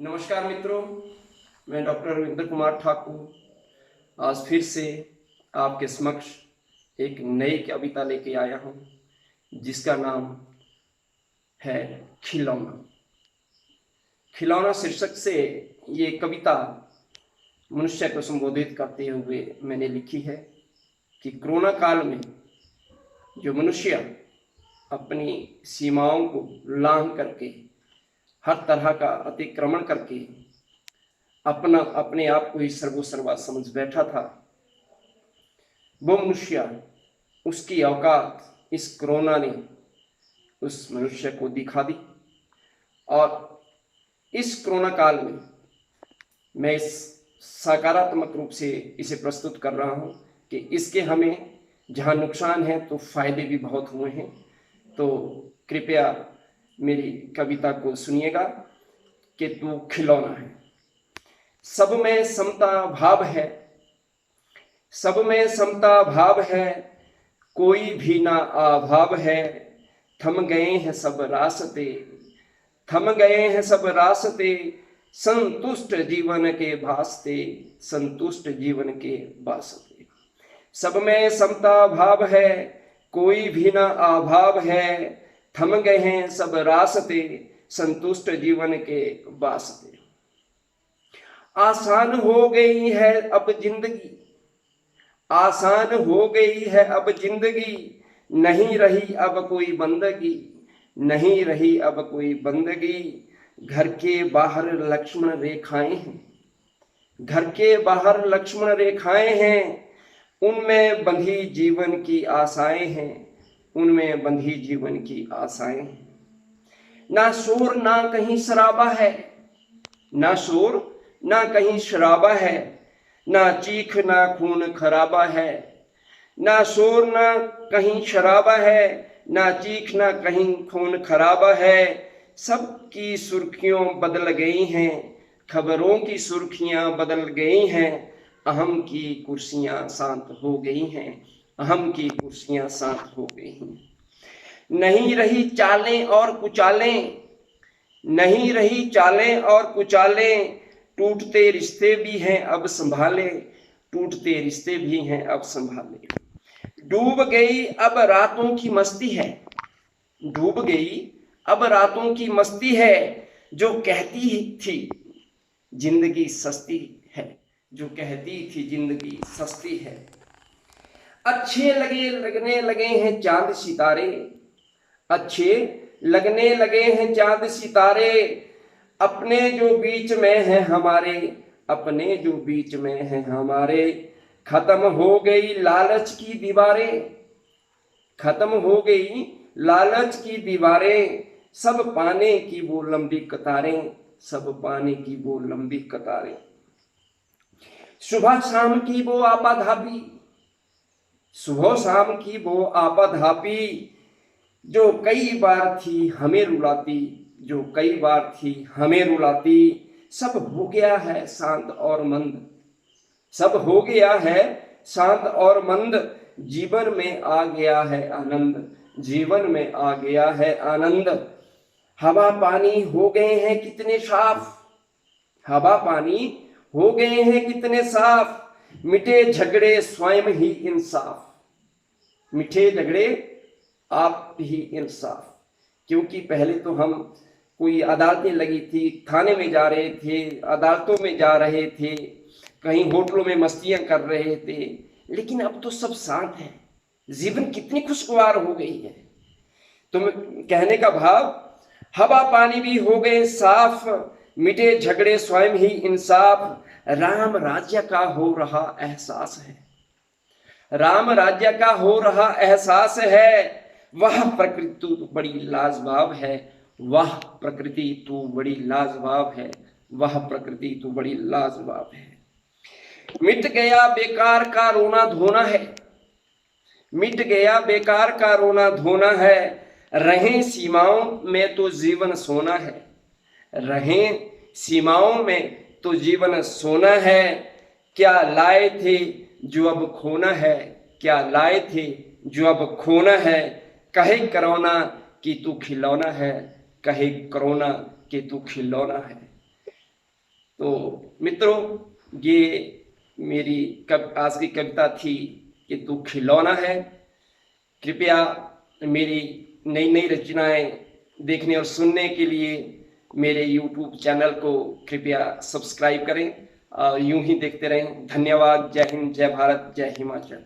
नमस्कार मित्रों, मैं डॉक्टर रविंद्र कुमार ठाकुर आज फिर से आपके समक्ष एक नई कविता लेके आया हूँ जिसका नाम है खिलौना। खिलौना शीर्षक से ये कविता मनुष्य को संबोधित करते हुए मैंने लिखी है कि कोरोना काल में जो मनुष्य अपनी सीमाओं को लांघ करके हर तरह का अतिक्रमण करके अपने आप को ही सर्वोसर्वा समझ बैठा था, वो मनुष्य, उसकी औकात इस कोरोना ने उस मनुष्य को दिखा दी। और इस कोरोना काल में मैं इस सकारात्मक रूप से इसे प्रस्तुत कर रहा हूँ कि इसके हमें जहाँ नुकसान है तो फायदे भी बहुत हुए हैं। तो कृपया मेरी कविता को सुनिएगा कि तू खिलौना है। सब में समता भाव है, सब में समता भाव है, कोई भी ना अभाव है। थम गए हैं सब रास्ते, थम गए हैं सब रास्ते, संतुष्ट जीवन के वास्ते, संतुष्ट जीवन के वास्ते। सब में समता भाव है, कोई भी ना अभाव है, थम गए हैं सब रास्ते, संतुष्ट जीवन के वास्ते। आसान हो गई है अब जिंदगी, आसान हो गई है अब जिंदगी, नहीं रही अब कोई बंदगी, नहीं रही अब कोई बंदगी। घर के बाहर लक्ष्मण रेखाएं हैं, घर के बाहर लक्ष्मण रेखाएं हैं, उनमें बंधी जीवन की आशाएं हैं, उनमें बंधी जीवन की आशाएं हैं। ना शोर ना कहीं शराबा है, ना शोर ना कहीं शराबा है, ना चीख ना खून खराबा है। ना शोर ना कहीं शराबा है, ना चीख ना कहीं खून खराबा है। सबकी सुर्खियों बदल गई हैं, खबरों की सुर्खियां बदल गई हैं, अहम की कुर्सियां शांत हो गई हैं, अहम की कुर्सियां शांत हो गई हैं। नहीं रही चालें और कुचालें, नहीं रही चालें और कुचालें, टूटते रिश्ते भी हैं अब संभाले, टूटते रिश्ते भी हैं अब संभाले। डूब गई अब रातों की मस्ती है, डूब गई अब रातों की मस्ती है, जो कहती थी जिंदगी सस्ती है, जो कहती थी जिंदगी सस्ती है। अच्छे लगने लगे हैं चांद सितारे, अच्छे लगने लगे हैं चांद सितारे, अपने जो बीच में हैं हमारे, अपने जो बीच में हैं हमारे। खत्म हो गई लालच की दीवारें, खत्म हो गई लालच की दीवारें, सब पाने की वो लंबी कतारें, सब पाने की वो लंबी कतारें। सुबह शाम की वो आपाधापी, सुबह शाम की वो आपाधापी, जो कई बार थी हमें रुलाती, जो कई बार थी हमें रुलाती। सब हो गया है शांत और मंद, सब हो गया है शांत और मंद, जीवन में आ गया है आनंद, जीवन में आ गया है आनंद। हवा पानी हो गए हैं कितने साफ, हवा पानी हो गए हैं कितने साफ, मिटे झगड़े स्वयं ही इंसाफ, मिठे झगड़े आप ही इंसाफ। क्योंकि पहले तो हम कोई अदालतें लगी थी, थाने में जा रहे थे, अदालतों में जा रहे थे, कहीं होटलों में मस्तियां कर रहे थे, लेकिन अब तो सब शांत है, जीवन कितनी खुशगवार हो गई है। तो कहने का भाव, हवा पानी भी हो गए साफ, मिटे झगड़े स्वयं ही इंसाफ। राम राज्य का हो रहा एहसास है, राम राज्य का हो रहा एहसास है, वह प्रकृति तो बड़ी लाजवाब है, वह प्रकृति तो बड़ी लाजवाब है, वह प्रकृति तो बड़ी लाजवाब है। मिट गया बेकार का रोना धोना है, मिट गया बेकार का रोना धोना है, रहें सीमाओं में तो जीवन सोना है, रहें सीमाओं में तो जीवन सोना है। क्या लाए थे जो अब खोना है, क्या लाए थे जो अब खोना है, कहे कोरोना कि तू खिलौना है, कहे कोरोना कि तू खिलौना है। तो मित्रों, ये मेरी आज की कविता थी कि तू खिलौना है। कृपया मेरी नई नई रचनाएं देखने और सुनने के लिए मेरे YouTube चैनल को कृपया सब्सक्राइब करें और यूं ही देखते रहें। धन्यवाद। जय हिंद, जय भारत, जय हिमाचल।